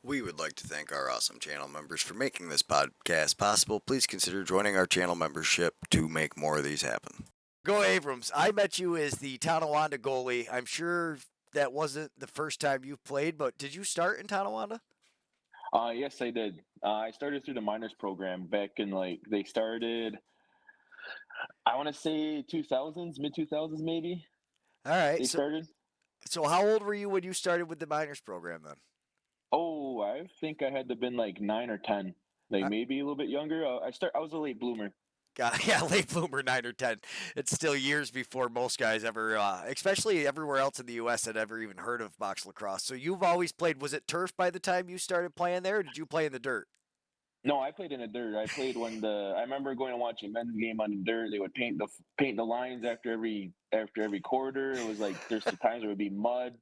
We would like to thank our awesome channel members for making this podcast possible. Please consider joining our channel membership to make more of these happen. Gowah Abrams, I met you as the Tonawanda goalie. I'm sure that wasn't the first time you've played, but did you start in Tonawanda? Yes, I did. I started through the minors program back in they started. I want to say 2000s, mid 2000s maybe. All right. They started. So how old were you when you started with the minors program then? Oh, I think I had to been like 9 or 10, like Uh, maybe a little bit younger. I was a late bloomer. God, yeah, late bloomer, 9 or 10. It's still years before most guys ever, especially everywhere else in the U.S. had ever even heard of box lacrosse. So you've always played. Was it turf by the time you started playing there, or did you play in the dirt? No, I played in the dirt. I played when the. I remember going and watching a men's game on the dirt. They would paint the lines after every quarter. It was like there's the times there would be mud.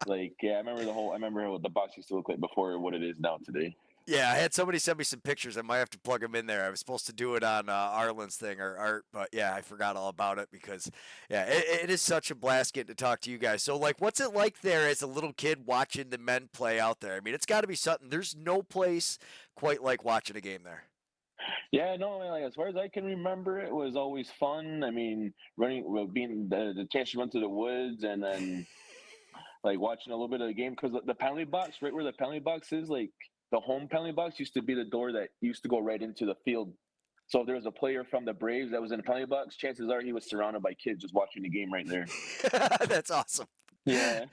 Like yeah, I remember what the box used to look like before what it is now today. Yeah, I had somebody send me some pictures. I might have to plug them in there. I was supposed to do it on Arlen's thing or Art, but yeah, I forgot all about it because, yeah, it is such a blast getting to talk to you guys. So, like, what's it like there as a little kid watching the men play out there? I mean, it's got to be something. There's no place quite like watching a game there. Yeah, no, like as far as I can remember, it was always fun. I mean, being the chance to run through the woods and then like watching a little bit of the game because the penalty box, right where the penalty box is, like the home penalty box used to be the door that used to go right into the field. So if there was a player from the Braves that was in the penalty box, chances are he was surrounded by kids just watching the game right there. That's awesome. Yeah,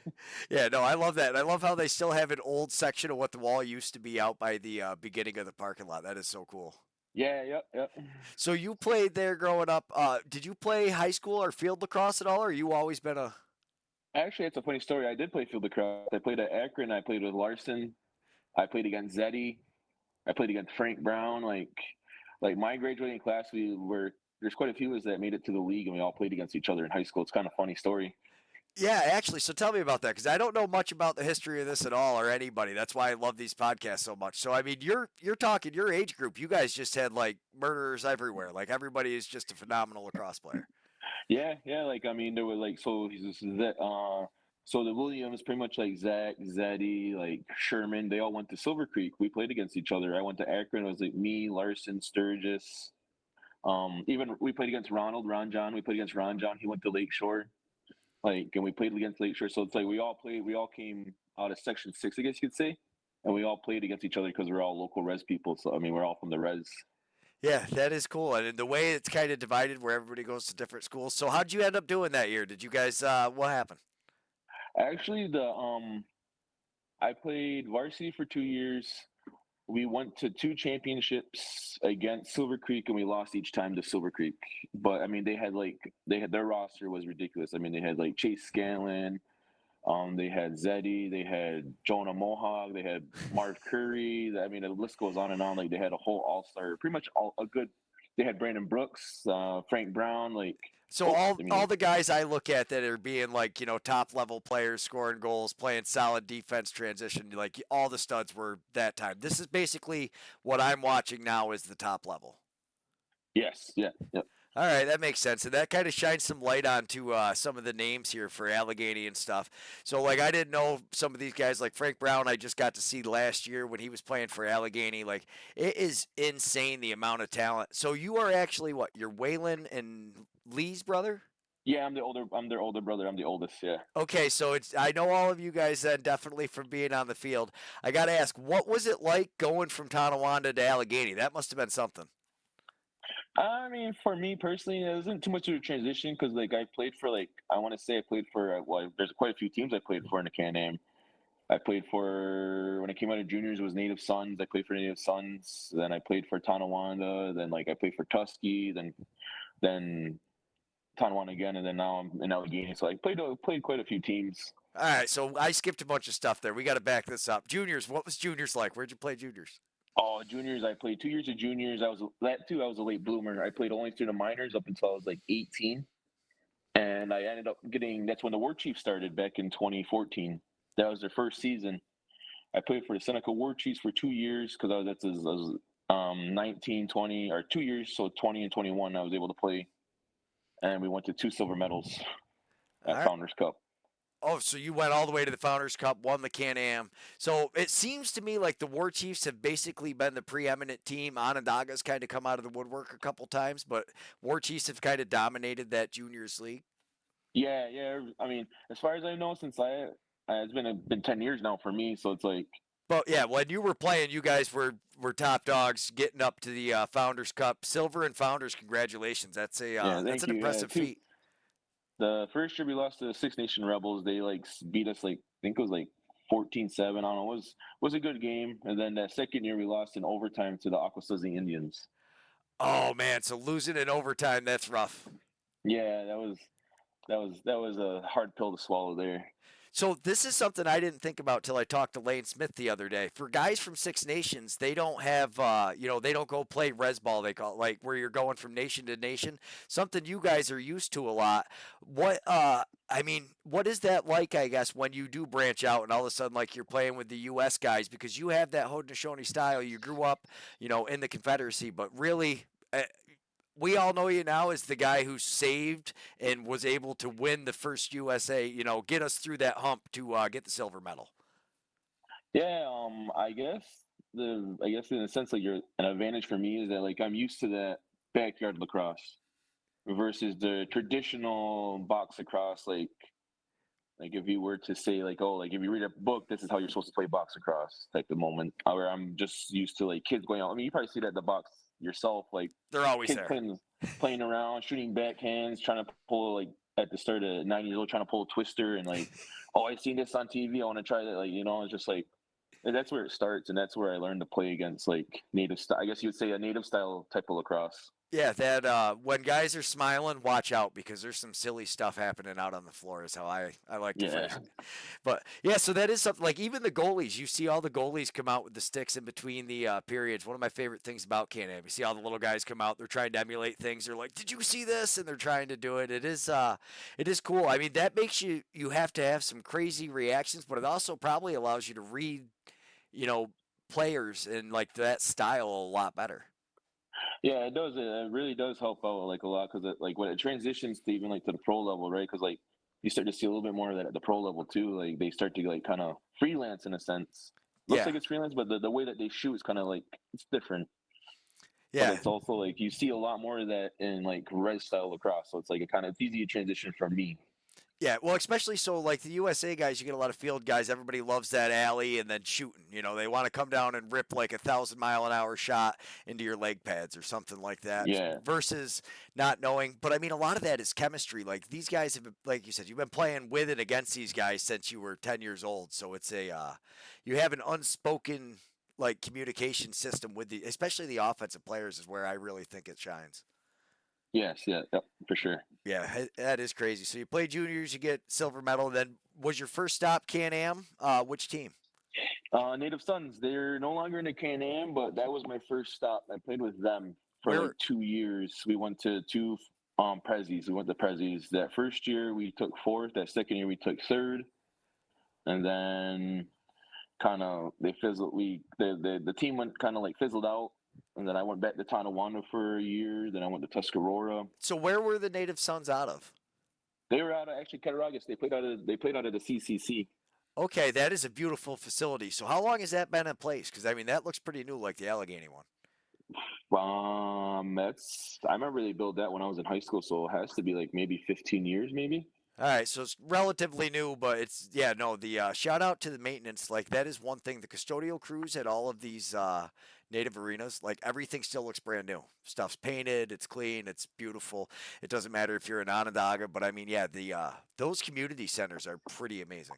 Yeah, no, I love that. I love how they still have an old section of what the wall used to be out by the beginning of the parking lot. That is so cool. yeah, yep, yep. So you played there growing up. Did you play high school or field lacrosse at all, or you always been a? Actually, it's a funny story. I did play field lacrosse. I played at Akron. I played with Larson. I played against Zeddy. I played against Frank Brown. Like my graduating class, we were there's quite a few of us that made it to the league, and we all played against each other in high school. It's kind of a funny story. Yeah, actually. So tell me about that because I don't know much about the history of this at all or anybody. That's why I love these podcasts so much. So I mean, you're talking your age group. You guys just had like murderers everywhere. Like everybody is just a phenomenal lacrosse player. Yeah, yeah. Like I mean, there were like so the Williams, pretty much like Zach, Zeddy, like Sherman. They all went to Silver Creek. We played against each other. I went to Akron. It was like me, Larson, Sturgis. Even we played against Ron John. We played against Ron John. He went to Lakeshore. Like, and we played against Lakeshore. So it's like we all played. We all came out of Section 6, I guess you could say, and we all played against each other because we're all local res people. So I mean, we're all from the res. Yeah, that is cool. And the way it's kind of divided, where everybody goes to different schools. So how'd you end up doing that year? Did you guys? What happened? Actually, the I played varsity for 2 years. We went to two championships against Silver Creek, and we lost each time to Silver Creek. But I mean, they had their roster was ridiculous. I mean, they had like Chase Scanlon, they had Zeddy, they had Jonah Mohawk, they had Marv Curry. I mean, the list goes on and on. Like they had a whole all star, pretty much all a good. They had Brandon Brooks, Frank Brown, like So oh, all I all mean, the guys I look at that are being like top level players, scoring goals, playing solid defense, transition, like all the studs were that time. This is basically what I'm watching now is the top level. yes, yeah, yeah. All right, that makes sense, and that kind of shines some light onto some of the names here for Allegheny and stuff. So, like, I didn't know some of these guys, like Frank Brown. I just got to see last year when he was playing for Allegheny. Like, it is insane the amount of talent. So, you are actually what? You're Waylon and Lee's brother? Yeah, I'm the older. I'm their older brother. I'm the oldest. Yeah. Okay, so it's I know all of you guys then definitely from being on the field. I got to ask, what was it like going from Tonawanda to Allegheny? That must have been something. I mean, for me personally, it wasn't too much of a transition because, like, I played for, like, I want to say I played for, well, there's quite a few teams I played for in the Can-Am. I played for, when I came out of juniors, it was Native Sons. I played for Native Sons. Then I played for Tonawanda. Then, like, I played for Tuskegee. Then Tonawanda again. And then now I'm in Allegheny. So I played quite a few teams. All right, so I skipped a bunch of stuff there. We got to back this up. Juniors, what was juniors like? Where'd you play juniors? Oh, juniors, I played 2 years of juniors. I was a late bloomer. I played only through the minors up until I was like 18. And I ended up that's when the War Chiefs started back in 2014. That was their first season. I played for the Seneca War Chiefs for 2 years because I was 19, 20, or 2 years, so 20 and 21. I was able to play, and we went to two silver medals All at right. Founders Cup. Oh, so you went all the way to the Founders Cup, won the Can-Am. So it seems to me like the War Chiefs have basically been the preeminent team. Onondaga's kind of come out of the woodwork a couple times, but War Chiefs have kind of dominated that juniors league. Yeah, yeah. I mean, as far as I know, since it's been 10 years now for me. So it's like, But yeah, when you were playing, you guys were top dogs, getting up to the Founders Cup, silver and Founders. Congratulations! yeah, That's thank an you. Yeah, impressive too. feat. The first year we lost to the Six Nation Rebels. They like beat us like I think it was like 14-7. I don't know. It was a good game. And then that second year we lost in overtime to the Akwesasne Indians. Oh man, so losing in overtime, that's rough. Yeah, that was a hard pill to swallow there. So this is something I didn't think about till I talked to Lane Smith the other day. For guys from Six Nations, they don't have, they don't go play res ball. They call it, like where you're going from nation to nation. Something you guys are used to a lot. What is that like? I guess when you do branch out and all of a sudden like you're playing with the U.S. guys because you have that Haudenosaunee style. You grew up, in the Confederacy, but really. We all know you now as the guy who saved and was able to win the first USA, get us through that hump to get the silver medal. Yeah, I guess in a sense like you're an advantage for me is that like I'm used to that backyard lacrosse versus the traditional box lacrosse like if you were to say like, oh, like if you read a book, this is how you're supposed to play box lacrosse type of moment. Where I'm just used to like kids going out. I mean, you probably see that at the box yourself, like They're always kids there. playing around, shooting backhands, trying to pull like at the start of 9 years old, trying to pull a twister and like, oh, I seen this on TV. I want to try that. Like, it's just like that's where it starts, and that's where I learned to play against like native style. I guess you would say a native style type of lacrosse. Yeah, that when guys are smiling, watch out because there's some silly stuff happening out on the floor. Is how I like to phrase Yeah. it. But yeah, so that is something like even the goalies. You see all the goalies come out with the sticks in between the periods. One of my favorite things about Can-Am. You see all the little guys come out. They're trying to emulate things. They're like, "Did you see this?" And they're trying to do it. It is cool. I mean, that makes you have to have some crazy reactions, but it also probably allows you to read, you know, players and like that style a lot better. Yeah, it does. It really does help out like a lot because like when it transitions to even like to the pro level, right? Because like you start to see a little bit more of that at the pro level too. Like they start to like kind of freelance in a sense. Looks Yeah, like it's freelance, but the way that they shoot is kind of like it's different. But yeah. it's also like you see a lot more of that in like res style lacrosse. So it's like it's easy to transition from me. Yeah, well, especially so like the USA guys, you get a lot of field guys. Everybody loves that alley and then shooting. They want to come down and rip like 1,000-mile-an-hour shot into your leg pads or something like that. Yeah. Versus not knowing. But I mean, a lot of that is chemistry. Like these guys have, been, like you said, you've been playing with and against these guys since you were 10 years old. So it's you have an unspoken like communication system with especially the offensive players is where I really think it shines. Yes. Yeah. Yep. For sure. Yeah, that is crazy. So you play juniors, you get silver medal. Then was your first stop Can-Am? Which team? Native Sons. They're no longer in the Can-Am, but that was my first stop. I played with them for like Where? 2 years. We went to two Prezzies. We went to Prezzies. That first year we took fourth. That second year we took third, and then kind of they fizzled. The team went kind of like fizzled out, and then I went back to Tonawanda for a year. Then I went to Tuscarora. So where were the Native Sons out of? They were out of actually Cattaraugus. They played out of the CCC. Okay, that is a beautiful facility. So how long has that been in place? Because I mean that looks pretty new, like the Allegheny one. That's I remember they built that when I was in high school, so it has to be like maybe 15 years, maybe. All right, so it's relatively new, but it's yeah, no. The shout out to the maintenance, like that is one thing. The custodial crews at all of these native arenas, like everything still looks brand new. Stuff's painted, it's clean, it's beautiful. It doesn't matter if you're in Onondaga, but I mean, yeah, the those community centers are pretty amazing.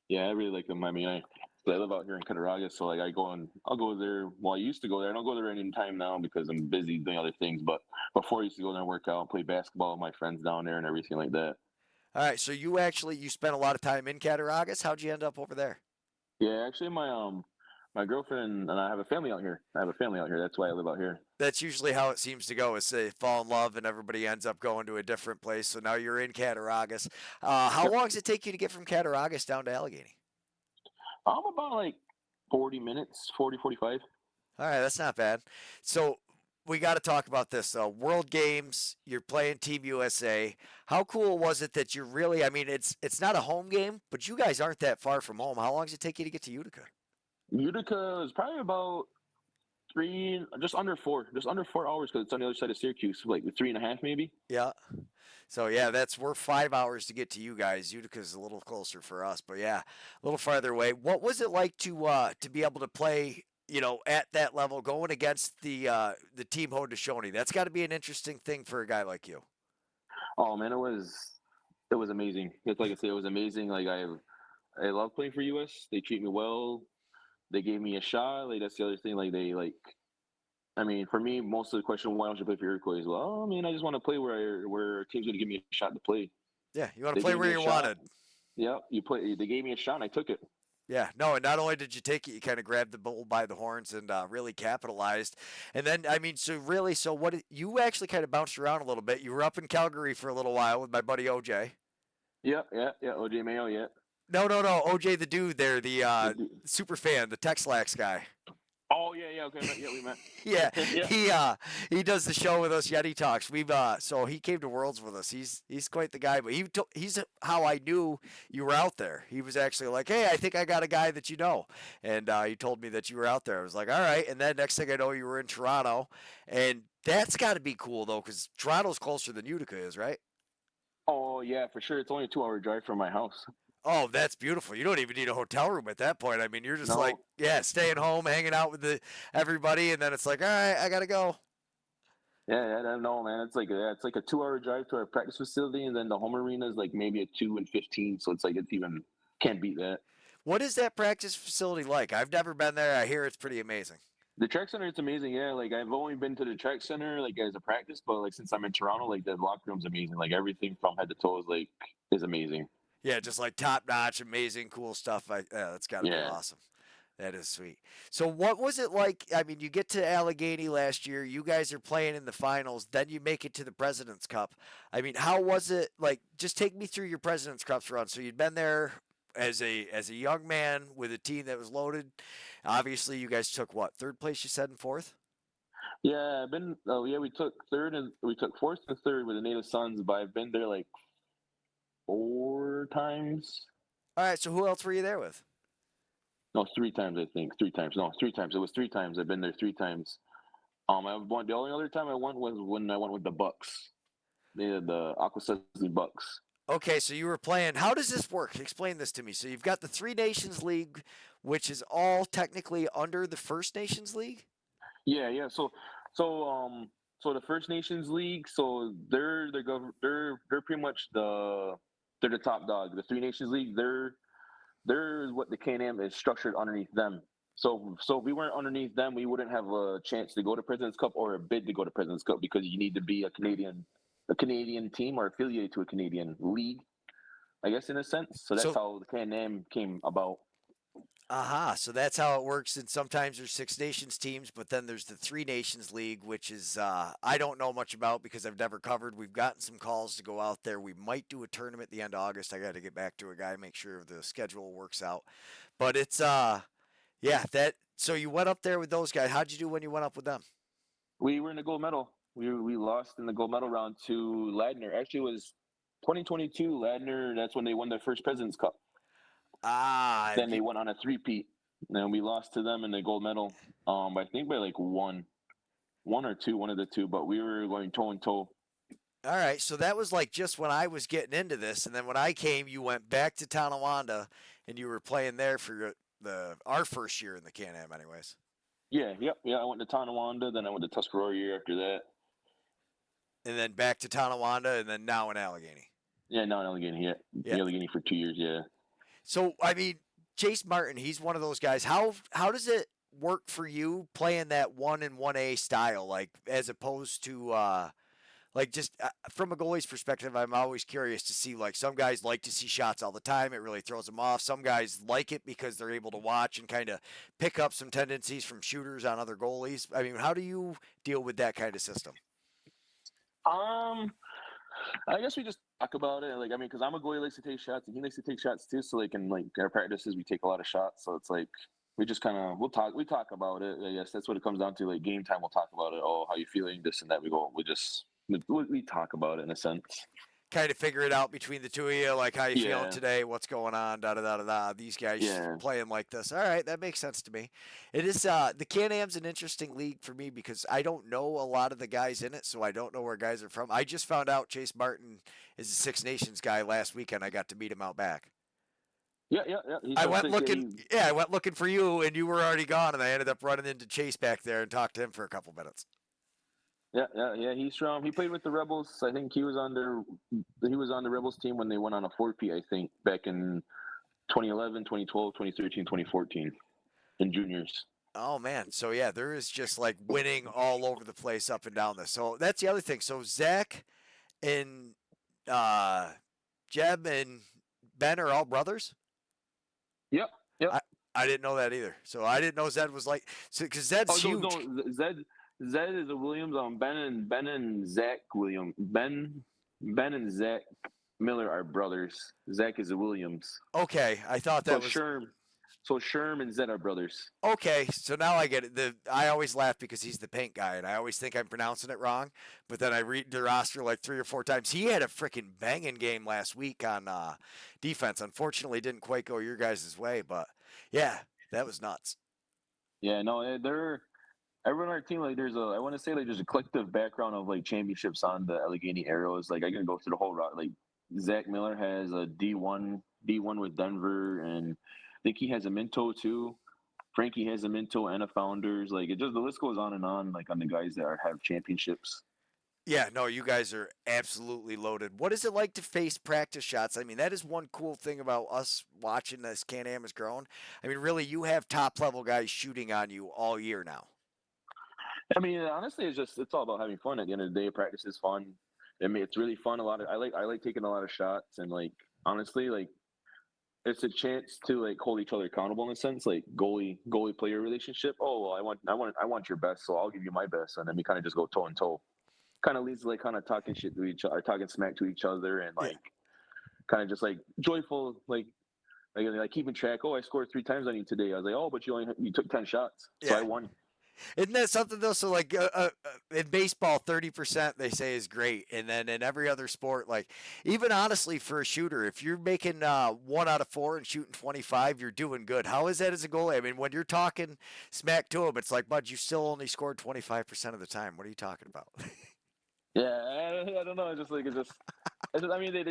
Yeah, I really like them. I mean, I live out here in Cattaraugus, so like I'll go there. Well, I used to go there. I don't go there any time now because I'm busy doing other things. But before I used to go there and work out and play basketball with my friends down there and everything like that. All right, so you spent a lot of time in Cattaraugus. How'd you end up over there? Yeah, actually, my girlfriend and I have a family out here. I have a family out here. That's why I live out here. That's usually how it seems to go. Is they fall in love and everybody ends up going to a different place. So now you're in Cattaraugus. How Yep. long does it take you to get from Cattaraugus down to Allegheny? I'm about like 40 minutes, 40, 45. All right, that's not bad. So we got to talk about this though. World Games, you're playing Team USA. How cool was it that you're really? I mean, it's not a home game, but you guys aren't that far from home. How long does it take you to get to Utica? Utica is probably about just under 4 hours because it's on the other side of Syracuse, like 3.5 maybe. Yeah. So yeah, we're 5 hours to get to you guys. Utica's a little closer for us, but yeah, a little farther away. What was it like to be able to play? At that level, going against the team Haudenosaunee. That's got to be an interesting thing for a guy like you. Oh man, it was amazing. It's like I say, it was amazing. Like I love playing for US. They treat me well. They gave me a shot. Like that's the other thing. Like they like. I mean, for me, most of the question, why don't you play for Iroquois? Well, I mean, I just want to play where a team's going to give me a shot to play. Yeah, you want to They play gave where me a you're shot. wanted. Yeah, you play. They gave me a shot, and I took it. Yeah, no, and not only did you take it, you kind of grabbed the bull by the horns and really capitalized. And then, I mean, so you actually kind of bounced around a little bit. You were up in Calgary for a little while with my buddy OJ. Yeah, yeah, yeah. OJ Mayo, yeah. No, OJ the dude there, the The dude. super fan, the Texlax guy. Oh yeah, yeah. Okay, yeah, we met. Yeah, Yeah. he does the show with us. Yeti Talks. We've so he came to Worlds with us. He's quite the guy. But he's how I knew you were out there. He was actually like, hey, I think I got a guy that you know, and he told me that you were out there. I was like, all right. And then next thing I know, you were in Toronto, and that's got to be cool though, because Toronto's closer than Utica is, right? Oh yeah, for sure. It's only a 2 hour drive from my house. Oh, that's beautiful. You don't even need a hotel room at that point. I mean, you're just like, No. yeah, staying home, hanging out with everybody, and then it's like, all right, I gotta go. Yeah, I don't know, man. It's like a 2 hour drive to our practice facility, and then the home arena is like maybe a 2 and 15. So it's like it's even can't beat that. What is that practice facility like? I've never been there. I hear it's pretty amazing. The track center, it's amazing. Yeah, like I've only been to the track center like as a practice, but like since I'm in Toronto, like the locker room's amazing. Like everything from head to toe is amazing. Yeah, just like top notch, amazing, cool stuff. Yeah, that's got to be Yeah. awesome. That is sweet. So, what was it like? I mean, you get to Allegheny last year. You guys are playing in the finals. Then you make it to the President's Cup. I mean, how was it like? Just take me through your President's Cups run. So you'd been there as a young man with a team that was loaded. Obviously, you guys took what, third place? You said, and fourth. Yeah, I've been. Oh yeah, we took fourth and third with the Native Sons, but I've been there like 4 times. All right. So who else were you there with? No, 3 times I think. 3 times. No, 3 times. It was 3 times. I've been there 3 times. I won. The only other time I went was when I went with the Bucks. The Akwesasne Bucks. Okay, so you were playing. How does this work? Explain this to me. So you've got the Three Nations League, which is all technically under the First Nations League. Yeah, yeah. So the First Nations League. So they're pretty much they're the top dog. The Three Nations League. They're what the Can-Am is structured underneath them. So if we weren't underneath them, we wouldn't have a chance to go to President's Cup or a bid to go to President's Cup because you need to be a Canadian team or affiliated to a Canadian league, I guess in a sense. So that's So, how the Can-Am came about. aha, so that's how it works. And sometimes there's Six Nations teams, but then there's the Three Nations League, which is I don't know much about because I've never covered. We've gotten some calls to go out there. We might do a tournament at the end of August. I got to get back to a guy, make sure the schedule works out. But it's yeah, that. So you went up there with those guys. How'd you do when you went up with them? We were in the gold medal. We lost in the gold medal round to Ladner. Actually, it was 2022 Ladner. That's when they won their first President's Cup. Ah, Then they went on a three-peat. And we lost to them in the gold medal. I think by like one or two, one of the two. But we were going toe and toe. all right. So that was like just when I was getting into this, and then when I came, you went back to Tonawanda, and you were playing there for our first year in the Can-Am, anyways. Yeah, yep, yeah. I went to Tonawanda, then I went to Tuscarora year after that. And then back to Tonawanda, and then now in Allegheny. Yeah, no, in Allegheny. Yeah, Yeah. Allegheny for 2 years. Yeah. So I mean, Chase Martin, he's one of those guys. How does it work for you playing that 1 and 1A style, like as opposed to like just from a goalie's perspective? I'm always curious to see, like, some guys like to see shots all the time. It really throws them off. Some guys like it because they're able to watch and kind of pick up some tendencies from shooters on other goalies. I mean, how do you deal with that kind of system? I guess we just talk about it. Like, I mean, because I'm a goalie, likes to take shots, and he likes to take shots too. So, like, in like our practices, we take a lot of shots. So it's like we just kind of we talk about it. I guess that's what it comes down to. Like game time, we'll talk about it. Oh, how you feeling? This and that. We talk about it in a sense. Kind of figure it out between the two of you, like how you feeling Yeah, today, what's going on, da da da da da. These guys yeah, playing like this. All right, that makes sense to me. It is the Can-Am's an interesting league for me because I don't know a lot of the guys in it, so I don't know where guys are from. I just found out Chase Martin is a Six Nations guy last weekend. I got to meet him out back. yeah. He's I from went six. looking, yeah, I went looking for you, and you were already gone, and I ended up running into Chase back there and talked to him for a couple minutes. Yeah. He's from. He played with the Rebels. I think he was on the Rebels team when they went on a 4P. I think back in 2011, 2012, 2013, 2014 in juniors. Oh man, so yeah, there is just like winning all over the place up and down this. So that's the other thing. So Zach and uh, Jeb and Ben are all brothers. Yep. Yep. I didn't know that either. So I didn't know Zed was like, so because Zed's huge. No, Zed is a Williams. Ben and Zach Williams. Ben and Zach Miller are brothers. Zach is a Williams. Okay, I thought that was. Sherm and Zed are brothers. Okay, so now I get it. I always laugh because he's the paint guy, and I always think I'm pronouncing it wrong. But then I read the roster like 3 or 4 times. He had a freaking banging game last week on defense. Unfortunately, didn't quite go your guys' way, but yeah, that was nuts. Yeah, no, everyone on our team, like I want to say like there's a collective background of like championships on the Allegheny Arrows. Like I can go through the whole route. Like Zach Miller has a D1 with Denver, and I think he has a Minto too. Frankie has a Minto and a Founders. Like the list goes on and on. Like on the guys that have championships. Yeah, no, you guys are absolutely loaded. What is it like to face practice shots? I mean, that is one cool thing about us watching this Can-Am has grown. I mean, really, you have top level guys shooting on you all year now. I mean, honestly, it's all about having fun. At the end of the day, practice is fun. I mean, it's really fun. I like taking a lot of shots, and like honestly, like it's a chance to like hold each other accountable in a sense, like goalie player relationship. Oh, well, I want your best, so I'll give you my best, and then we kind of just go toe and toe. Kind of leads to like kind of talking shit to each other, talking smack to each other, and like kind of just like joyful, like keeping track. Oh, I scored 3 times on you today. I was like, oh, but you took 10 shots, so I won. Isn't that something though? So like in baseball, 30% they say is great, and then in every other sport, like even honestly for a shooter, if you're making 1 out of 4 and shooting 25, you're doing good. How is that as a goalie? I mean, when you're talking smack to him, it's like, bud, you still only scored 25% of the time. What are you talking about? Yeah, I don't know. I mean, they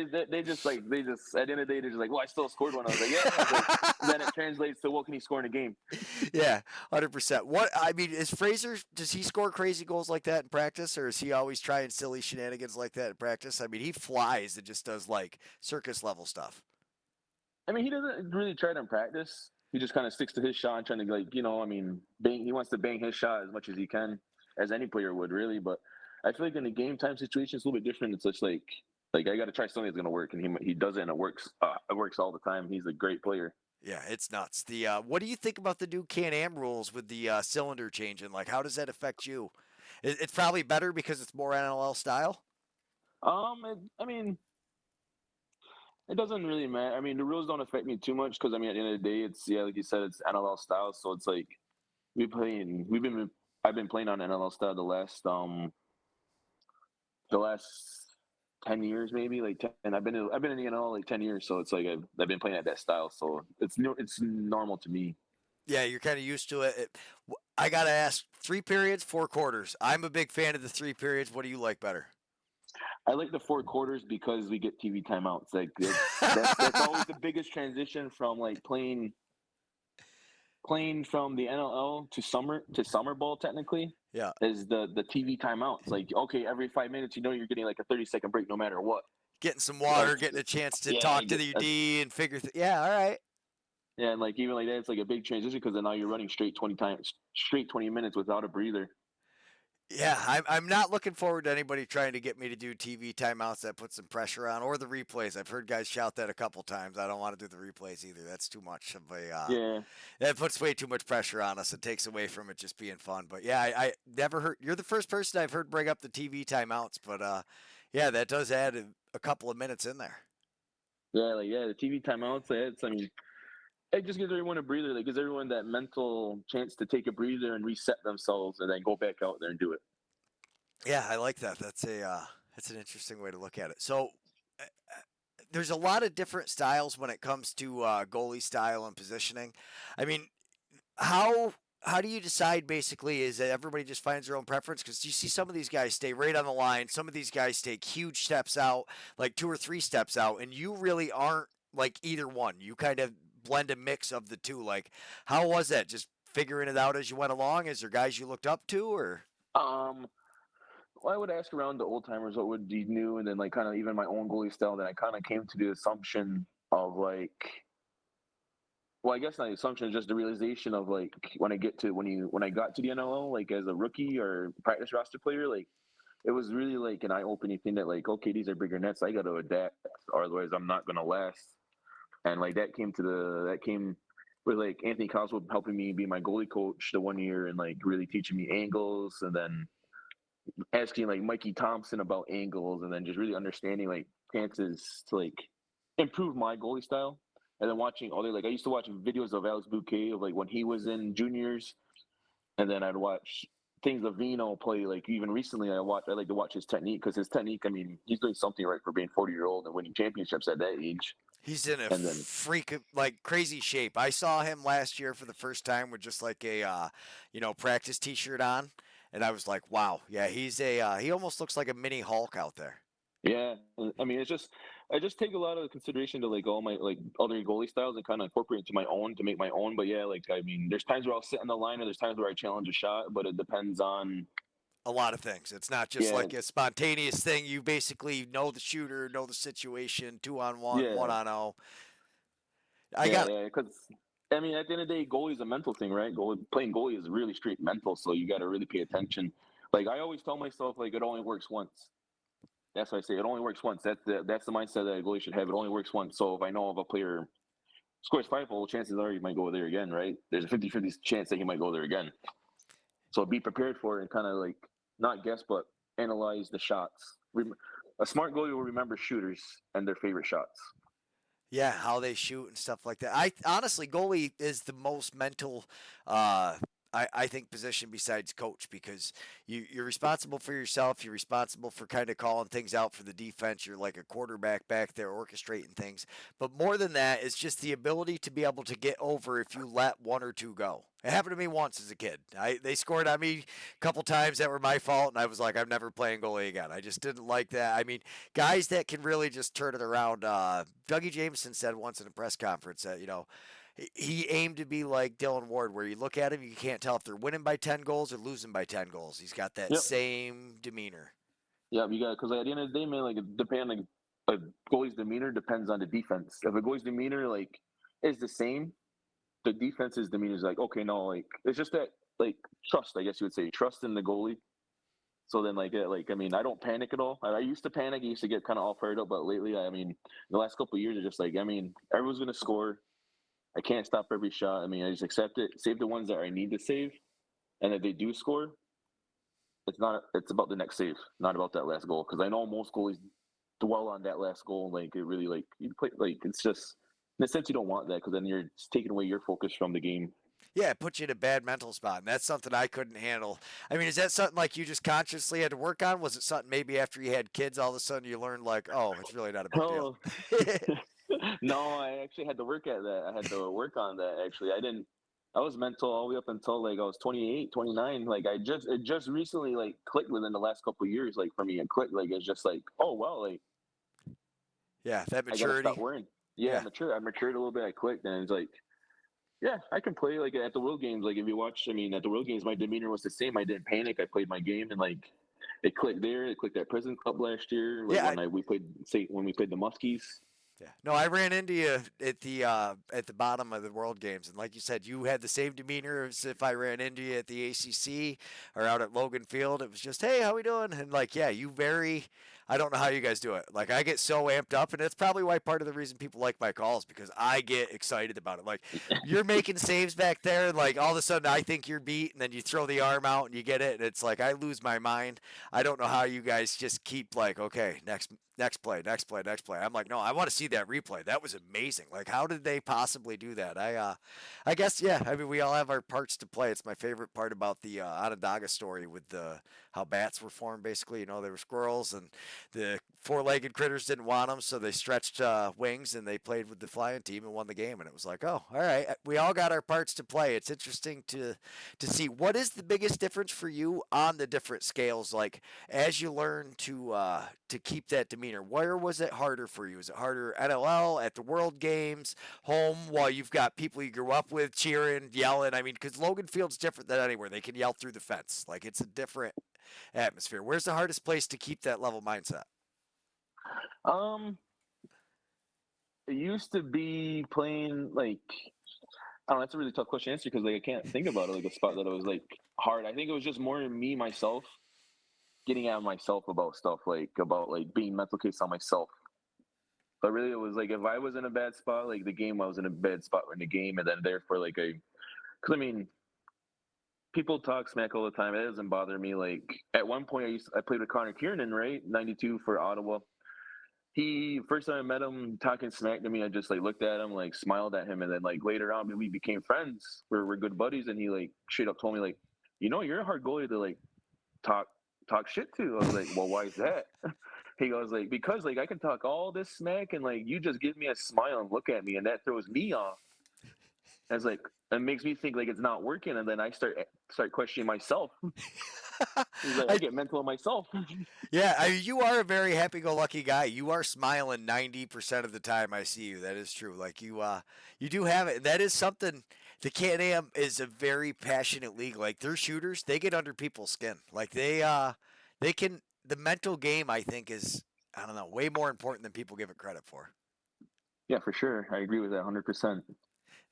just at the end of the day, they're just like, well, I still scored one. I was like, yeah. I was like, then it translates to what can he score in a game? Yeah, 100%. What I mean is Fraser. Does he score crazy goals like that in practice, or is he always trying silly shenanigans like that in practice? I mean, he flies and just does like circus level stuff. I mean, he doesn't really try to practice. He just kind of sticks to his shot, trying to I mean, he wants to bang his shot as much as he can, as any player would really. But I feel like in a game time situation, it's a little bit different. It's just like I got to try something that's gonna work, and he does it, and it works. It works all the time. He's a great player. Yeah, it's nuts. The what do you think about the new Can-Am rules with the cylinder changing? Like, how does that affect you? It's probably better because it's more NLL style. I mean, it doesn't really matter. I mean, the rules don't affect me too much because I mean, at the end of the day, it's like you said, it's NLL style. So it's like I've been playing on NLL style the last 10 years, maybe like 10. And I've been in the NLL like 10 years, so it's like I've been playing at that style. So it's normal to me. Yeah, you're kind of used to it. I gotta ask: 3 periods, 4 quarters. I'm a big fan of the 3 periods. What do you like better? I like the 4 quarters because we get TV timeouts. Like that's always the biggest transition from like playing from the NLL to summer ball technically. Yeah, is the TV timeouts. Like okay, every 5 minutes, you're getting like a 30-second break no matter what. Getting some water, getting a chance to talk to the UD and figure. Yeah, all right. Yeah, and like even like that, it's like a big transition because then now you're running straight 20 minutes without a breather. Yeah, I'm not looking forward to anybody trying to get me to do TV timeouts that put some pressure on, or the replays. I've heard guys shout that a couple times. I don't want to do the replays either. That's too much of a yeah. That puts way too much pressure on us. It takes away from it just being fun. But yeah, I never heard. You're the first person I've heard bring up the TV timeouts. But yeah, that does add a couple of minutes in there. Yeah, the TV timeouts. I mean, it just gives everyone a breather. It gives everyone that mental chance to take a breather and reset themselves, and then go back out there and do it. Yeah, I like that. That's an interesting way to look at it. So uh, there's a lot of different styles when it comes to goalie style and positioning. I mean, how how do you decide basically is that everybody just finds their own preference because you see some of these guys stay right on the line, some of these guys take huge steps out, like 2 or 3 steps out, and you really aren't like either one. You kind of blend a mix of the two. Like how was that, just figuring it out as you went along? Is there guys you looked up to? Or Um, well, I would ask around the old timers what would be new, and then like kind of even my own goalie style. Then I kind of came to the assumption of like, well, I guess not the assumption, just the realization of like when I got to the NLL, like as a rookie or practice roster player, like it was really like an eye opening thing that like, okay, these are bigger nets, I got to adapt, or otherwise I'm not gonna last. And like that came with like Anthony Coswell helping me be my goalie coach the one year and like really teaching me angles, and then asking like Mikey Thompson about angles, and then just really understanding like chances to like improve my goalie style. And then watching other like I used to watch videos of Alex Bouquet of like when he was in juniors, and then I'd watch things of Vino play. Like even recently, I like to watch his technique because his technique. I mean, he's doing something right for being 40 year old and winning championships at that age. he's in a And then freak like crazy shape. I saw him last year for the first time with just like a practice t-shirt on, and I was like, wow, yeah, he almost looks like a mini Hulk out there. yeah, I mean, it's just I just take a lot of consideration to like all my like other goalie styles and kind of incorporate into my own to make my own. But yeah, like I mean, there's times where I'll sit on the line, or there's times where I challenge a shot, but it depends on A lot of things. It's not just yeah, like a spontaneous thing. You basically know the shooter, know the situation, 2-on-1, yeah, 1-on-0. I yeah, got yeah. Because I mean, at the end of the day, goalie is a mental thing, right? Playing goalie is really straight mental, so you got to really pay attention. Like I always tell myself, like it only works once. That's why I say it only works once. That's the mindset that a goalie should have. It only works once. So if I know of a player scores 5 goals, chances are he might go there again, right? There's a 50-50 chance that he might go there again. So be prepared for it and kind of like not guess, but analyze the shots. A smart goalie will remember shooters and their favorite shots. Yeah, how they shoot and stuff like that. I honestly, goalie is the most mental. Uh, I think position besides coach because you're responsible for yourself. You're responsible for kind of calling things out for the defense. You're like a quarterback back there orchestrating things. But more than that, it's just the ability to be able to get over if you let 1 or 2 go. It happened to me once as a kid. They scored on me a couple times that were my fault, and I was like, I'm never playing goalie again. I just didn't like that. I mean, guys that can really just turn it around. Dougie Jameson said once in a press conference that he aimed to be like Dylan Ward, where you look at him, you can't tell if they're winning by 10 goals or losing by 10 goals. He's got that Yep. same demeanor. Yeah, you got because at the end of the day, man, like it depends. Like a goalie's demeanor depends on the defense. If a goalie's demeanor like is the same, the defense's demeanor is like okay, no, like it's just that like trust. I guess you would say trust in the goalie. So then, like, I mean, I don't panic at all. I used to panic. I used to get kind of all fired up, but lately, I mean, the last couple of years are just like, I mean, everyone's gonna score. I can't stop every shot. I mean, I just accept it, save the ones that I need to save, and if they do score, it's not. It's about the next save, not about that last goal. Because I know most goalies dwell on that last goal. Like it really, like you play, like it's just in a sense you don't want that because then you're taking away your focus from the game. Yeah, it puts you in a bad mental spot, and that's something I couldn't handle. I mean, is that something like you just consciously had to work on? Was it something maybe after you had kids, all of a sudden you learned like, oh, it's really not a big deal? Oh, no, I actually had to work at that. I had to work on that. Actually, I didn't. I was mental all the way up until like I was 28, 29. Like it just recently like clicked within the last couple of years. Like for me, it clicked. Like it's just like, oh well, like Yeah, that I gotta stop maturity. worrying. Yeah, Yeah. I matured a little bit. I clicked, and it's like, yeah, I can play. Like at the World Games, like if you watch, I mean, at the World Games, my demeanor was the same. I didn't panic. I played my game, and like it clicked there. It clicked at Prison Club last year. Like Yeah, we played, say when we played the Muskies. yeah. No, I ran into you at the bottom of the World Games, and like you said, you had the same demeanor as if I ran into you at the ACC or out at Logan Field. It was just, hey, how we doing? And like, yeah, you very I don't know how you guys do it. Like I get so amped up, and it's probably why part of the reason people like my calls because I get excited about it. Like you're making saves back there, and like all of a sudden I think you're beat, and then you throw the arm out and you get it, and it's like I lose my mind. I don't know how you guys just keep like, okay, next play, next play, next play. I'm like, no, I want to see that replay. That was amazing. Like, how did they possibly do that? I guess yeah. I mean, we all have our parts to play. It's my favorite part about the Onondaga story with the how bats were formed. Basically, they were squirrels, and the four-legged critters didn't want them, so they stretched wings and they played with the flying team and won the game. And it was like, oh, all right, we all got our parts to play. It's interesting to see what is the biggest difference for you on the different scales. Like as you learn to keep that demeanor, where was it harder for you? Is it harder NLL at the World Games, home while you've got people you grew up with cheering, yelling? I mean, because Logan Field's different than anywhere. They can yell through the fence. Like it's a different atmosphere. Where's the hardest place to keep that level mindset? Um, it used to be playing like I don't know. That's a really tough question to answer because like I can't think about it like a spot that it was like hard. I think it was just more me myself getting at myself about stuff like about like being mental case on myself. But really, it was like if I was in a bad spot, like the game, I was in a bad spot in the game, and then therefore like because I mean, people talk smack all the time. It doesn't bother me. Like at one point, I played with Connor Kiernan, right, '92 for Ottawa. He first time I met him talking smack to me, I just like looked at him, like smiled at him, and then like later on we became friends. We're good buddies, and he like straight up told me like, you're a hard goalie to like talk shit to. I was like, well, why is that? He goes like, because like I can talk all this smack and like you just give me a smile and look at me and that throws me off. And it's like it makes me think like it's not working, and then I start questioning myself. He's like, I get mental on myself. Yeah, you are a very happy-go-lucky guy. You are smiling 90% of the time I see you. That is true. Like you do have it. That is something. The Can-Am is a very passionate league. Like they're shooters. They get under people's skin. Like they can. The mental game, I think, is I don't know, way more important than people give it credit for. Yeah, for sure. I agree with that 100%.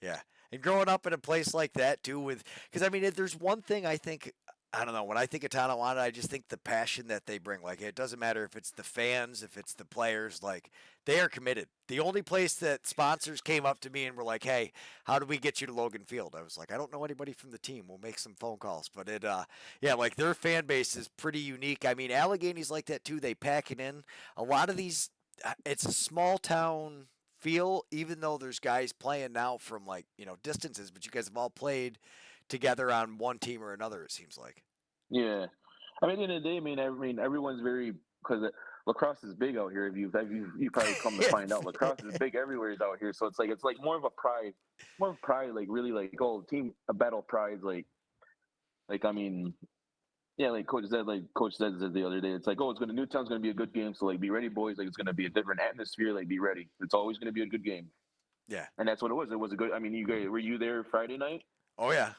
Yeah. And growing up in a place like that too, because I mean, if there's one thing I think, I don't know, when I think of Tonawanda, I just think the passion that they bring. Like, it doesn't matter if it's the fans, if it's the players, like, they are committed. The only place that sponsors came up to me and were like, hey, how do we get you to Logan Field? I was like, I don't know anybody from the team. We'll make some phone calls. But yeah, like, their fan base is pretty unique. I mean, Allegheny's like that too. They pack it in. A lot of these, it's a small town feel, even though there's guys playing now from like distances, but you guys have all played together on one team or another. It seems like. Yeah, I mean, at the end of the day, I mean, everyone's very because lacrosse is big out here. If you probably come to find out, lacrosse is big everywhere out here. So it's like more of a pride, like really like oh team a battle pride, like I mean. Yeah, like Coach said the other day, it's like, oh, Newtown's gonna be a good game, so like be ready, boys. Like it's gonna be a different atmosphere. Like be ready. It's always gonna be a good game. Yeah. And that's what it was. It was a good. I mean, you guys were you there Friday night? Oh yeah.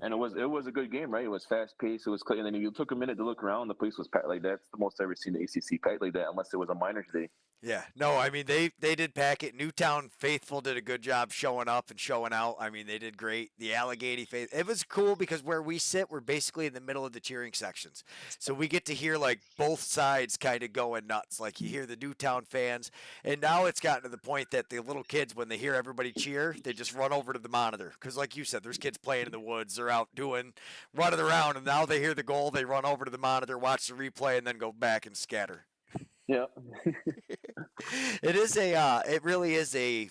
And it was a good game, right? It was fast paced. It was clear. And then you took a minute to look around. The place was packed. Like that's the most I've ever seen the ACC packed like that, unless it was a minors day. Yeah, no, I mean they did pack it. Newtown faithful did a good job showing up and showing out. I mean they did great. The Allegheny faith, it was cool because where we sit, we're basically in the middle of the cheering sections, so we get to hear like both sides kind of going nuts. Like you hear the Newtown fans, and now it's gotten to the point that the little kids, when they hear everybody cheer, they just run over to the monitor because, like you said, there's kids playing in the woods, they're out running around, and now they hear the goal, they run over to the monitor, watch the replay, and then go back and scatter. Yeah. It really is a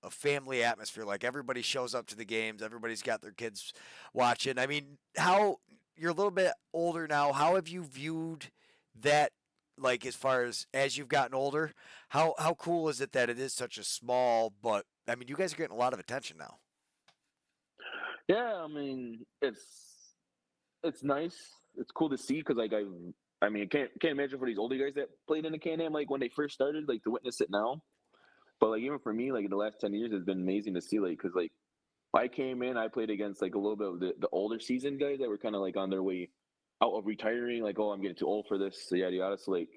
family atmosphere. Like everybody shows up to the games, everybody's got their kids watching. I mean, how you're a little bit older now, how have you viewed that, like as far as you've gotten older? How cool is it that it is such a small, but I mean you guys are getting a lot of attention now. Yeah, I mean it's nice. It's cool to see because like I mean, can't imagine for these older guys that played in the Can-Am like when they first started, like to witness it now. But like even for me, like in the last 10 years, it's been amazing to see. Like because like I came in, I played against like a little bit of the older seasoned guys that were kind of like on their way out of retiring. Like, oh, I'm getting too old for this, so yada yada. So like,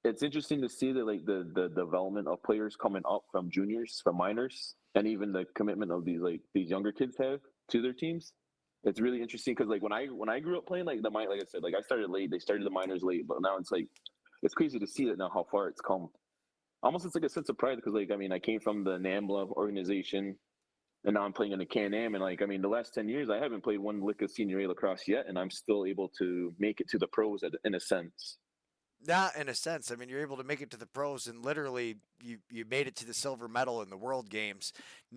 it's interesting to see that like the development of players coming up from juniors, from minors, and even the commitment of these younger kids have to their teams. It's really interesting because like when I grew up playing like I said, like I started late. They started the minors late, but now it's it's crazy to see it now, how far it's come. Almost it's like a sense of pride because, like, I mean, I came from the NAMBLA organization, and now I'm playing in the Can-Am, and like, I mean, the last 10 years, I haven't played one lick of senior A lacrosse yet, and I'm still able to make it to the pros in a sense. Not in a sense. I mean, you're able to make it to the pros, and literally, you made it to the silver medal in the World Games.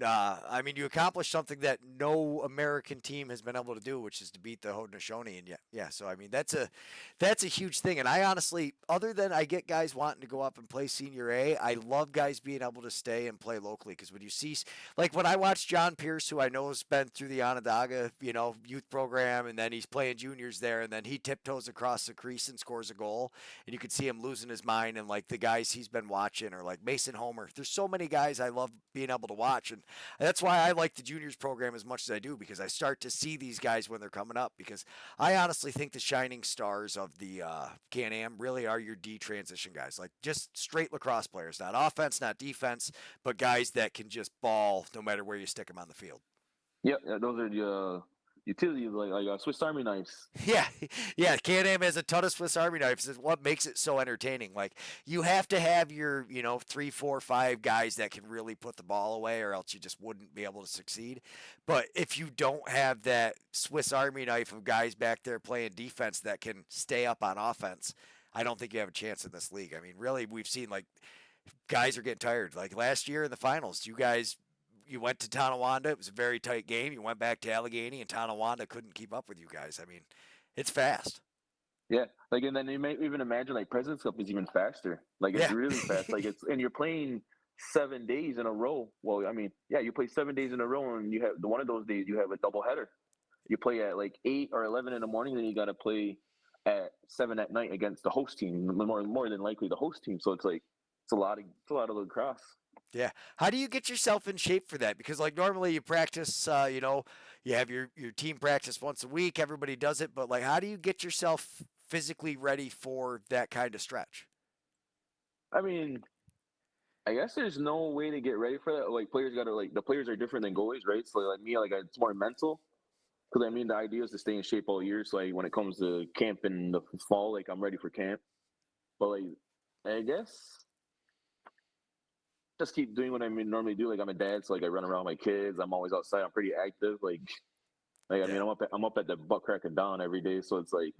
I mean, you accomplished something that no American team has been able to do, which is to beat the Haudenosaunee. And yeah. So I mean, that's a huge thing. And I honestly, other than I get guys wanting to go up and play Senior A, I love guys being able to stay and play locally because when you see, like when I watch John Pierce, who I know has been through the Onondaga, youth program, and then he's playing juniors there, and then he tiptoes across the crease and scores a goal, and you could see him losing his mind. And like the guys he's been watching, or like Mason Homer, there's so many guys I love being able to watch, and that's why I like the juniors program as much as I do, because I start to see these guys when they're coming up, because I honestly think the shining stars of the Can-Am really are your D transition guys, like just straight lacrosse players, not offense, not defense, but guys that can just ball no matter where you stick them on the field. Yep, yeah, those are the utilities, like Swiss Army knives. Yeah. Can-Am has a ton of Swiss Army knives. It's what makes it so entertaining. Like you have to have your, 3, 4, 5 guys that can really put the ball away, or else you just wouldn't be able to succeed. But if you don't have that Swiss Army knife of guys back there playing defense that can stay up on offense, I don't think you have a chance in this league. I mean, really, we've seen like guys are getting tired. Like last year in the finals, you went to Tonawanda. It was a very tight game. You went back to Allegheny, and Tonawanda couldn't keep up with you guys. I mean, it's fast. Yeah, like, and then you may even imagine like President's Cup is even faster. Like it's Yeah. really fast. Like and you're playing 7 days in a row. Well, I mean, yeah, you play 7 days in a row, and you have one of those days you have a double header. You play at like 8 or 11 in the morning, then you got to play at 7 at night against the host team. More than likely the host team. So it's like it's a lot of lacrosse. Yeah. How do you get yourself in shape for that? Because like normally you practice, you have your team practice once a week. Everybody does it, but like, how do you get yourself physically ready for that kind of stretch? I mean, I guess there's no way to get ready for that. Like players got to like the players are different than goalies, right? So like me, like it's more mental. Because I mean, the idea is to stay in shape all year. So like when it comes to camp in the fall, like I'm ready for camp. But like, I guess just keep doing what I normally do. Like I'm a dad, so like I run around with my kids. I'm always outside. I'm pretty active. Like I mean, Yeah. I'm up at the butt crack of dawn every day. So it's like,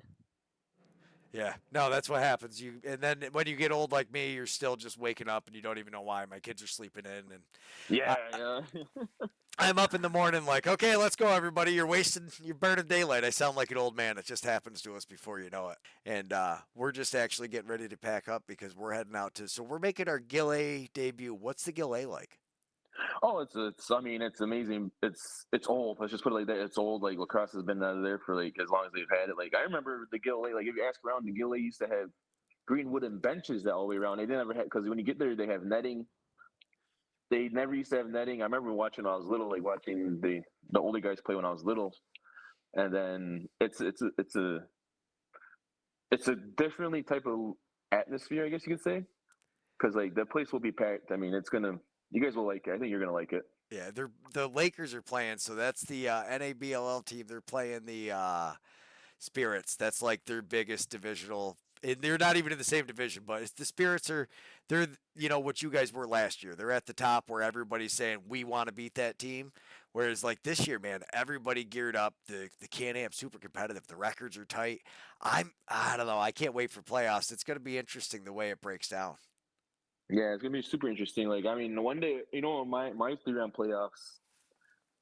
Yeah, no, that's what happens. And then when you get old like me, you're still just waking up and you don't even know why. My kids are sleeping in, and yeah, I, yeah. I'm up in the morning like, okay, let's go, everybody. You're burning daylight. I sound like an old man. It just happens to us before you know it. And we're just actually getting ready to pack up because we're heading out to. So we're making our Gillet debut. What's the Gillet like? Oh, it's. I mean, it's amazing. It's old. Let's just put it like that. It's old. Like lacrosse has been out of there for like as long as they've had it. Like I remember the Gillet. Like if you ask around, the Gillet used to have green wooden benches that all the way around. They didn't ever have because when you get there, they have netting. They never used to have netting. I remember watching when I was little, like watching the older guys play when I was little, and then it's a differently type of atmosphere, I guess you could say, because like the place will be packed. I mean, it's gonna. You guys will like it. I think you're gonna like it. Yeah, the Lakers are playing, so that's the NABLL team. They're playing the Spirits. That's like their biggest divisional. And they're not even in the same division, but the Spirits they're what you guys were last year. They're at the top where everybody's saying we want to beat that team. Whereas like this year, man, everybody geared up. The Can-Am super competitive. The records are tight. I don't know. I can't wait for playoffs. It's going to be interesting the way it breaks down. Yeah, it's gonna be super interesting. Like, I mean, one day, my theory on playoffs,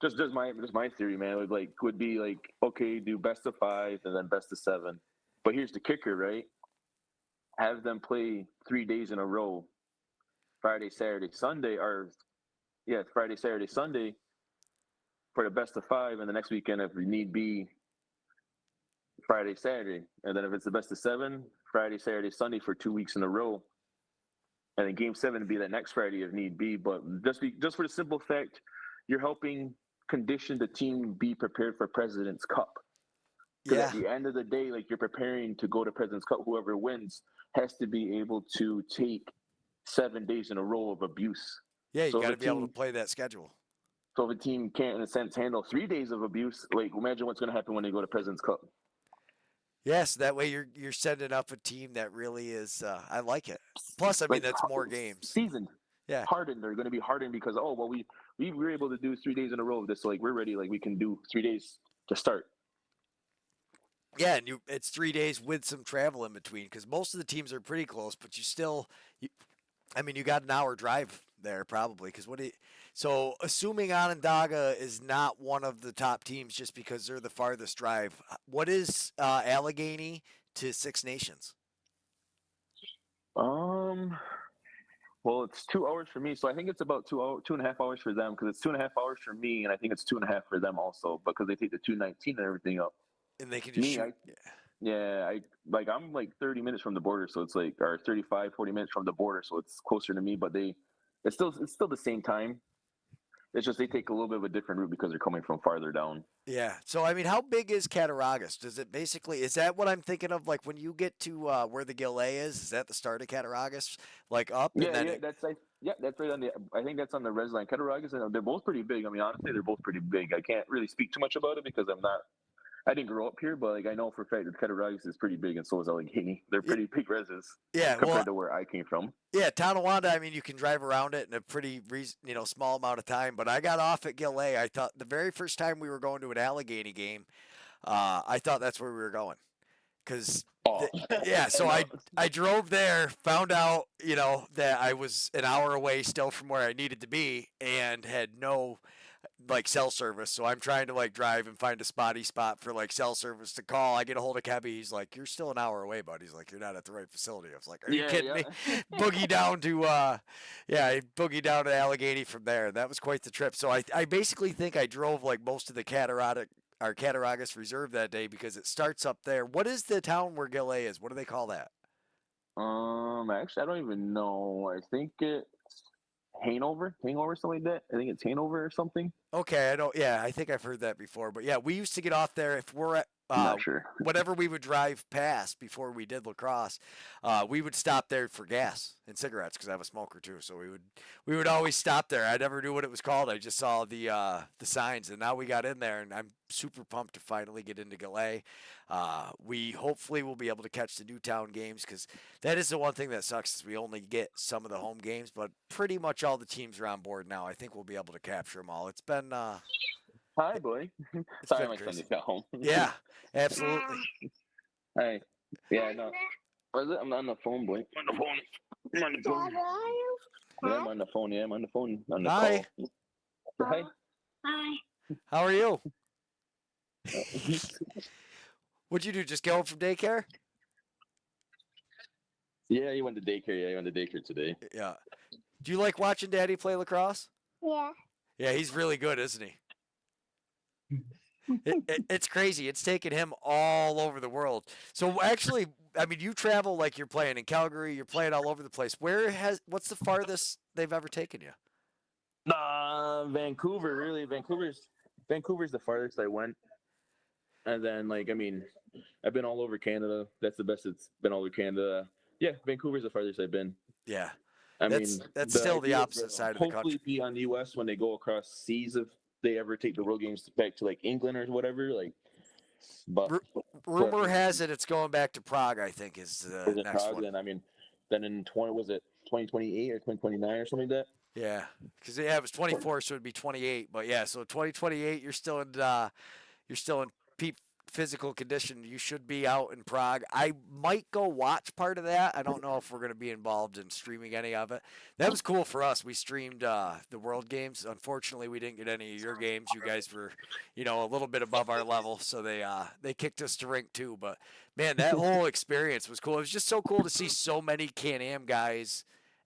just my theory, man, would be like, okay, do best of 5 and then best of 7. But here's the kicker, right? Have them play 3 days in a row, Friday, Saturday, Sunday, or yeah, Friday, Saturday, Sunday for the best of 5, and the next weekend, if need be, Friday, Saturday, and then if it's the best of 7, Friday, Saturday, Sunday for 2 weeks in a row. And then Game 7 would be that next Friday if need be. But just for the simple fact, you're helping condition the team be prepared for President's Cup. Because Yeah, at the end of the day, like you're preparing to go to President's Cup, whoever wins has to be able to take 7 days in a row of abuse. yeah, you So got if to a be able to team, play that schedule. so if a team can't, in a sense, handle 3 days of abuse, like imagine what's going to happen when they go to President's Cup. Yes, that way you're sending up a team that really is. I like it. Plus, I mean, Like that's more games. seasoned, Yeah, hardened. They're going to be hardened because we were able to do 3 days in a row of this, so like we're ready. Like we can do 3 days to start. yeah, and it's 3 days with some travel in between because most of the teams are pretty close, but you, I mean, you got an hour drive there probably because so assuming Onondaga is not one of the top teams just because they're the farthest drive, what is Allegheny to Six Nations? Um, well, it's 2 hours for me, so I think it's about 2.5 hours for them because it's 2.5 hours for me, and I think it's 2.5 for them also because they take the 219 and everything up. And they can just Me, shoot. I yeah, I'm like 30 minutes from the border, so it's like or 35, 40 minutes from the border, so it's closer to me. But it's still the same time. It's just they take a little bit of a different route because they're coming from farther down. Yeah. So I mean, how big is Cattaraugus? Does it basically is that what I'm thinking of? Like when you get to where the Gillet is that the start of Cattaraugus? Like up and Yeah, then yeah, that's right on the. I think that's on the res line. Cattaraugus, and they're both pretty big. I mean, honestly, they're both pretty big. I can't really speak too much about it because I didn't grow up here, but like I know for a fact that Cattaraugus is pretty big, and so is Allegheny. They're y- pretty big reses yeah. Well, compared to where I came from. yeah. Tonawanda. I mean, you can drive around it in a pretty small amount of time. But I got off at Gillet. I thought the very first time we were going to an Allegheny game, I thought that's where we were going. Because Oh, yeah, so no. I drove there, found out that I was an hour away still from where I needed to be, and had no like cell service. So I'm trying to like drive and find a spotty spot for like cell service to call. I get a hold of Kebby. He's like, "You're still an hour away, bud." He's like, "You're not at the right facility." I was like, "Are you Yeah, kidding yeah. me?" Boogie down to yeah, I boogie down to Allegheny from there. That was quite the trip. So I basically think I drove like most of the Cattaraugus Reserve that day because it starts up there. What is the town where Gillet is? What do they call that? Actually, I don't even know. I think it's Hanover, something like that. I think it's Hanover or something. Okay, I don't. Yeah, I think I've heard that before. But yeah, we used to get off there if we're at I'm not sure. whatever we would drive past before we did lacrosse. We would stop there for gas and cigarettes because I have a smoker too. So we would always stop there. I never knew what it was called. I just saw the signs, and now we got in there, and I'm super pumped to finally get into Gillet. We hopefully will be able to catch the Newtown games because that is the one thing that sucks is we only get some of the home games, but pretty much all the teams are on board now. I think we'll be able to capture them all. Hi, boy. It's Sorry, been my son crazy. just got home. Yeah, absolutely. Hi. Yeah, no. What is it? I'm on the phone, boy. I'm on the phone. I'm on the phone. Yeah, I'm on the phone. Yeah, I'm on the phone. On the Hi. call. Say hi. How are you? What'd you do? Just get home from daycare? Yeah, he went to daycare. Yeah, he went to daycare today. Yeah. Do you like watching Daddy play lacrosse? Yeah. Yeah, he's really good, isn't he? It's crazy. It's taken him all over the world. So actually, I mean, you travel like you're playing in Calgary. You're playing all over the place. What's the farthest they've ever taken you? Vancouver, really. Vancouver's the farthest I went. And then, like, I mean, I've been all over Canada. That's the best it's been all over Canada. Yeah, Vancouver's the farthest I've been. Yeah, I that's mean, that's still the idea opposite side of the country. hopefully be on the U.S. when they go across seas if they ever take the World Games back to like England or whatever. Like, but R- rumor has it it's going back to Prague. I think is the is it next Prague? one. Then I mean, then in 2028 or 2029 or something like that. Yeah, because yeah, it was 24, so it'd be 28. But yeah, so 2028, you're still in peak physical condition. You should be out in Prague. I might go watch part of that. I don't know if we're going to be involved in streaming any of it. That was cool for us. We streamed the World Games. Unfortunately, we didn't get any of your games. You guys were, a little bit above our level, so they kicked us to rink too. But man, that whole experience was cool. It was just so cool to see so many Can-Am guys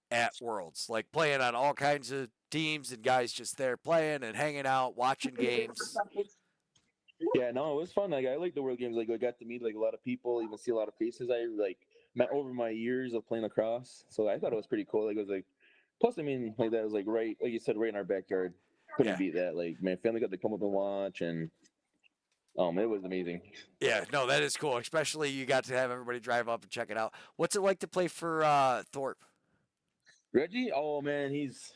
at Worlds, like playing on all kinds of teams and guys just there playing and hanging out, watching games. Yeah, no, it was fun. Like I like the World Games. Like I got to meet like a lot of people, even see a lot of faces I like met over my years of playing lacrosse. So I thought it was pretty cool. Like it was like, plus I mean like that was like right, like you said, right in our backyard. Couldn't Yeah. beat that. Like man, family got to come up and watch, and it was amazing. Yeah, no, that is cool. Especially you got to have everybody drive up and check it out. What's it like to play for Thorpe? Reggie, oh man, he's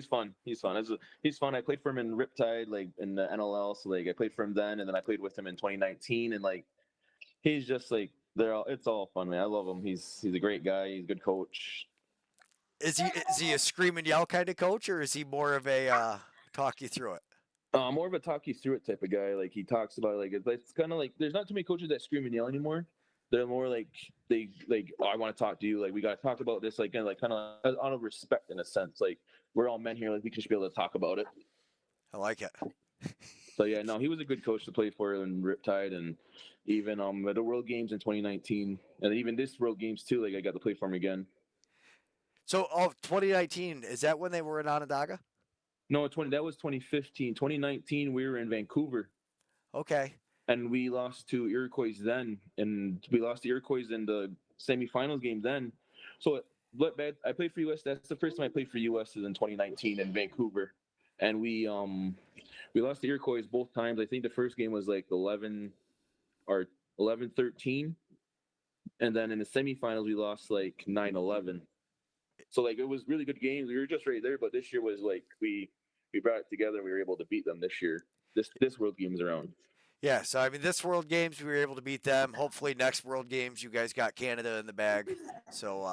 fun. He's fun. I played for him in Riptide, like in the NLL. So like I played for him then, and then I played with him in 2019, and like he's just like it's all fun, man. I love him. He's a great guy. He's a good coach. Is he a scream and yell kind of coach, or is he more of a talk you through it? More of a talk you through it type of guy. Like he talks about like it's kind of like there's not too many coaches that scream and yell anymore. They're more like they like, oh, I want to talk to you. Like we got to talk about this. Like kind of out of respect in a sense. Like we're all men here. Like we should be able to talk about it. I like it. So yeah, no, he was a good coach to play for in Riptide, and even at the World Games in 2019, and even this World Games too. Like I got to play for him again. So, 2019, is that when they were in Onondaga? No, that was 2015. 2019, we were in Vancouver. Okay. And we lost to Iroquois then, and we lost to Iroquois in the semifinals game then. So, I played for US. That's the first time I played for US is in 2019 in Vancouver, and we lost to Iroquois both times. I think the first game was like 11 or 11-13, and then in the semifinals we lost like 9-11. So like it was really good games. We were just right there, but this year was like we brought it together and we were able to beat them this year. This World Games around. Yeah, so I mean, this World Games we were able to beat them. Hopefully, next World Games you guys got Canada in the bag. So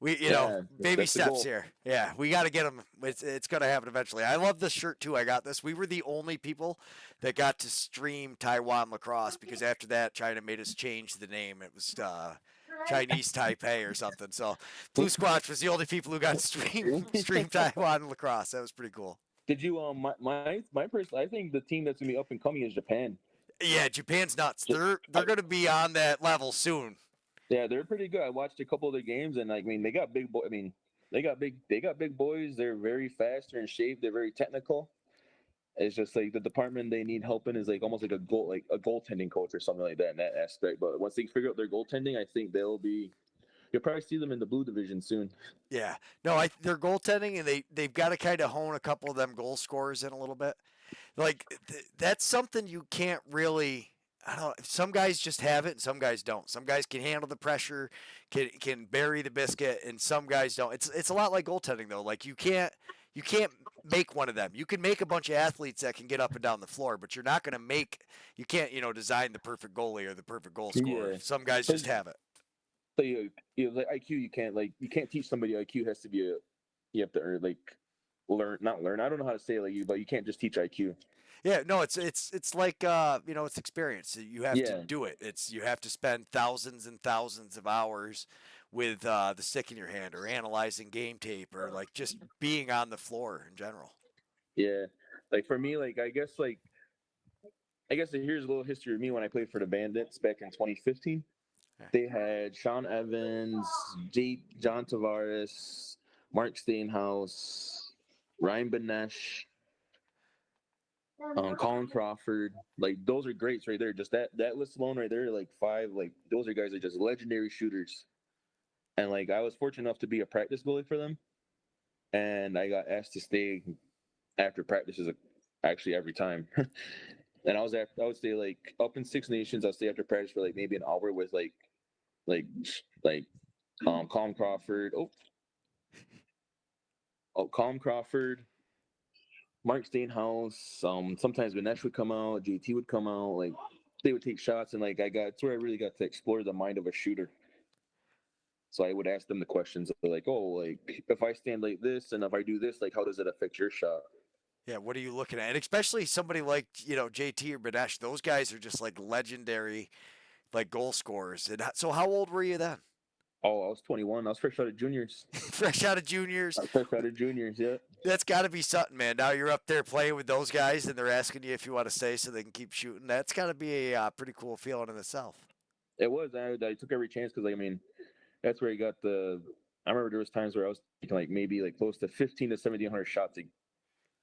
Yeah, baby that's the steps goal. here. Yeah, we got to get them. It's gonna happen eventually. I love this shirt too. I got this. We were the only people that got to stream Taiwan lacrosse because after that, China made us change the name. It was Chinese Taipei or something. So Blue Squatch was the only people who got to stream Taiwan lacrosse. That was pretty cool. Did you my person? I think the team that's gonna be up and coming is Japan. Yeah, Japan's nuts. They're going to be on that level soon. Yeah, they're pretty good. I watched a couple of their games, and I mean, they got big boy. I mean, they got big boys. They're very fast. They're in shape. They're very technical. It's just like the department they need help in is like almost like a goaltending coach or something like that in that aspect. But once they figure out their goaltending, I think you'll probably see them in the blue division soon. Yeah, no, they're goaltending, and they've got to kind of hone a couple of them goal scorers in a little bit. Like that's something you can't really. I don't know. Some guys just have it, and some guys don't. Some guys can handle the pressure, can bury the biscuit, and some guys don't. It's a lot like goaltending though. Like you can't make one of them. You can make a bunch of athletes that can get up and down the floor, but you're not going to make. You can't design the perfect goalie or the perfect goal scorer. Yeah. Some guys just have it. So like IQ, you can't teach somebody IQ. Has to be you have to learn. I don't know how to say it like you, but you can't just teach IQ. Yeah, no, it's like it's experience. You have to Yeah. do it. You have to spend thousands and thousands of hours with the stick in your hand, or analyzing game tape, or like just being on the floor in general. Yeah. Like for me, I guess here's a little history of me when I played for the Bandits back in 2015. Yeah. They had Sean Evans, John Tavares, Mark Stainhouse, Ryan Benesh, Colin Crawford. Like those are greats right there. Just that list alone right there, like five. Like those are guys that are just legendary shooters. And like I was fortunate enough to be a practice goalie for them, and I got asked to stay after practices actually every time. And I would stay like up in Six Nations. I'll stay after practice for like maybe an hour with like like Colin Crawford. Colin Crawford, Mark Stainhouse. Sometimes Ganesh would come out, JT would come out. Like they would take shots, and like it's where I really got to explore the mind of a shooter. So I would ask them the questions of like, oh, like if I stand like this and if I do this, like how does it affect your shot? Yeah, what are you looking at? And especially somebody like JT or Banesh. Those guys are just like legendary, like goal scorers. And so, how old were you then? Oh, I was 21. I was fresh out of juniors. Fresh out of juniors. I was fresh out of juniors. Yeah. That's got to be something, man. Now you're up there playing with those guys, and they're asking you if you want to stay so they can keep shooting. That's got to be a pretty cool feeling in itself. It was. I took every chance because I mean, that's where I got the. I remember there was times where I was taking like maybe like close to 15 to 1,700 shots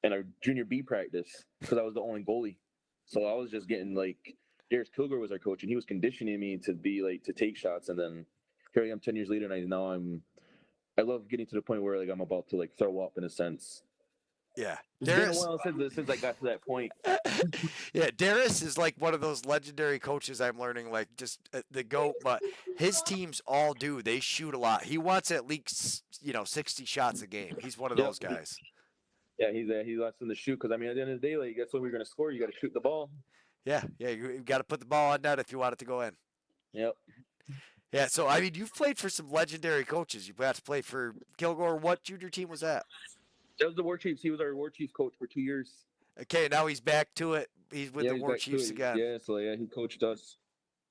in a junior B practice because I was the only goalie. So I was just getting like Darius Kilgore was our coach, and he was conditioning me to be like to take shots, and then here I am 10 years later, and I love getting to the point where like I'm about to like throw up in a sense. Yeah, It's been a while since I got to that point. Yeah, Darius is like one of those legendary coaches I'm learning, like just the GOAT, but his teams all do. They shoot a lot. He wants at least, 60 shots a game. He's one of those guys. Yeah, he wants them to shoot because I mean at the end of the day, like that's when we're gonna score. You got to shoot the ball. Yeah, you got to put the ball on net if you want it to go in. Yep. Yeah, so I mean, you've played for some legendary coaches. You got to play for Kilgore. What junior team was that? That was the War Chiefs. He was our War Chiefs coach for 2 years. Okay, now he's back to it. He's with Yeah, the he's War back to Chiefs it. again. Yeah, so yeah, he coached us.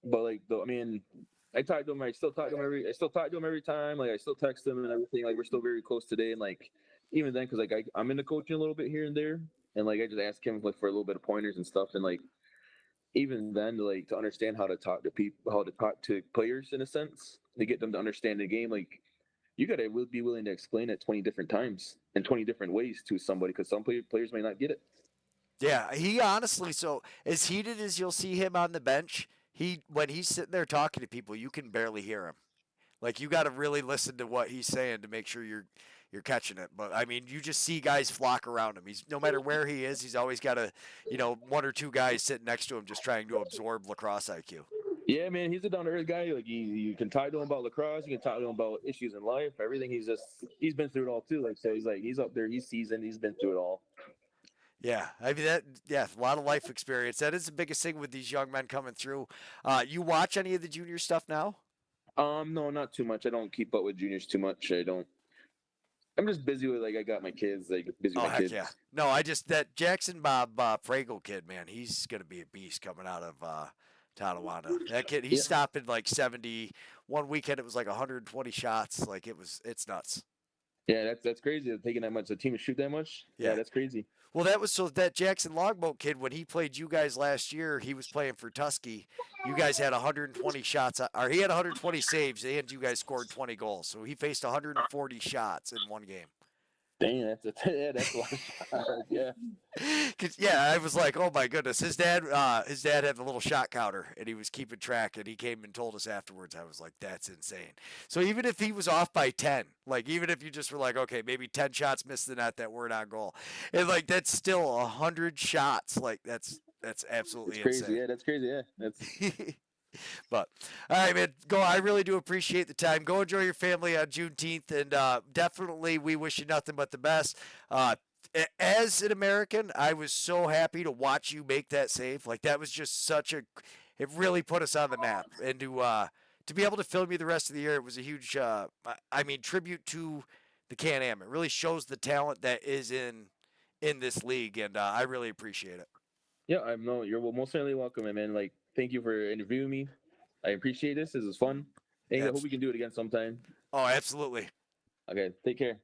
But like, though, I mean, I talk to him. I still talk to him every time. Like, I still text him and everything. Like, we're still very close today. And like, even then, because like I'm into coaching a little bit here and there, and like I just ask him like for a little bit of pointers and stuff. And like, even then, like to understand how to talk to people, how to talk to players in a sense, to get them to understand the game. Like, you got to be willing to explain it 20 different times in 20 different ways to somebody because some players may not get it. Yeah, he honestly, so as heated as you'll see him on the bench, when he's sitting there talking to people, you can barely hear him. Like you got to really listen to what he's saying to make sure you're catching it. But I mean, you just see guys flock around him. He's no matter where he is, he's always got one or two guys sitting next to him just trying to absorb lacrosse IQ. Yeah, man, he's a down to earth guy. Like you can talk to him about lacrosse, you can talk to him about issues in life, everything. He's been through it all too. Like so, he's up there, he's seasoned, he's been through it all. Yeah, I mean a lot of life experience. That is the biggest thing with these young men coming through. You watch any of the junior stuff now? No, not too much. I don't keep up with juniors too much. I don't. I'm just busy with I got my kids, like busy Oh with my heck kids. yeah! No, I just that Jackson Bob Frago kid, man, he's gonna be a beast coming out of Tonawanda. That kid, he's Yeah, stopping like 70. One weekend it was like 120 shots. Like it's nuts. yeah, that's crazy. Taking that much, a team to shoot that much. Yeah, Yeah. that's crazy. Well, that was so that Jackson Longboat kid when he played you guys last year, he was playing for Tusky. You guys had 120 shots, or he had 120 saves, and you guys scored 20 goals. So he faced 140 shots in one game. Dang, that's a lot of shots. Yeah. Yeah, I was like, oh my goodness. His dad had a little shot counter, and he was keeping track. And he came and told us afterwards. I was like, that's insane. So even if he was off by 10, like even if you just were like, okay, maybe 10 shots missed the net that weren't on goal, and like that's still 100 shots. Like that's absolutely It's crazy. insane. Yeah, that's crazy. Yeah, that's But all right, man, go. I really do appreciate the time. Go enjoy your family on Juneteenth, and definitely we wish you nothing but the best. As an American, I was so happy to watch you make that save. Like that was just such a. It really put us on the map, and to be able to film you the rest of the year, it was a huge. I mean, tribute to the Can-Am. It really shows the talent that is in this league, and I really appreciate it. yeah. I'm no. You're most certainly welcome, man. Like, thank you for interviewing me. I appreciate this. This is fun. And I hope we can do it again sometime. Oh, absolutely. Okay, take care.